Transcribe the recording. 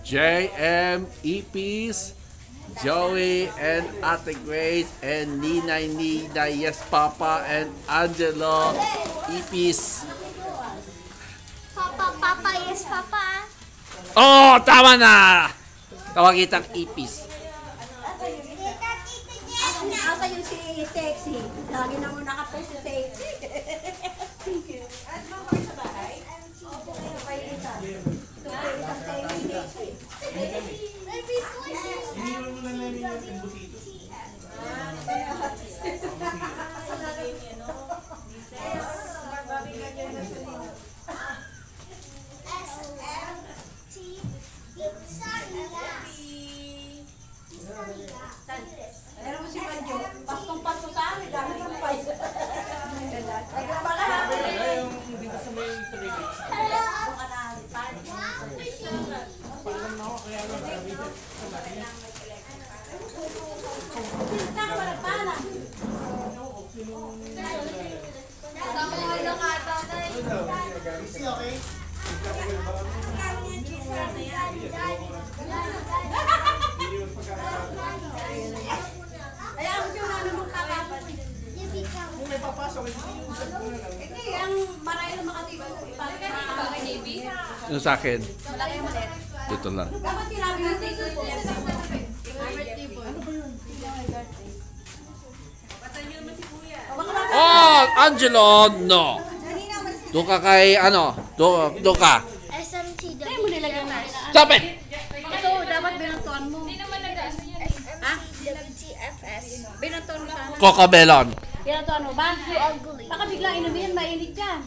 JM, Ipis, Joey, and Ate Grace, and Ninay Nina, yes Papa, and Angelo, Ipis. Papa, yes Papa. Oh, tama na! Tawag kitang Ipis. Asa yung si Sexy? Lagi na muna ka pa si Sexy. At mama sa bahay? Opo, may isa. Ito pa isang Sexy. Iniwan mo na namin yung embutido. Pero mo si Panjo, paskong-pasko sa amin, dami ng paisa. Ay, pala ha. Yung dito sa may trailer. Parang ako kaya lang sabi ko sa bahay. Sintang pala. Is he okay? Ay, ako siya na naman kakapag. Kung may papasok, hindi yung usap ko na lang. Hindi, ang maray na makatiba. Yung sa akin, Malaki yung maliit. dito lang. Dapat sinabi ng station po. Oh, Angelo, no. Doon ka kay, doon ka. SMT Kaya mo nilagyan na. Stop it! Ito, dapat binantuan mo. Ha? WTFS. Binantuan mo sana. Coco Melon. Binantuan mo ba? You ugly. Baka bigla inumin, mainit yan.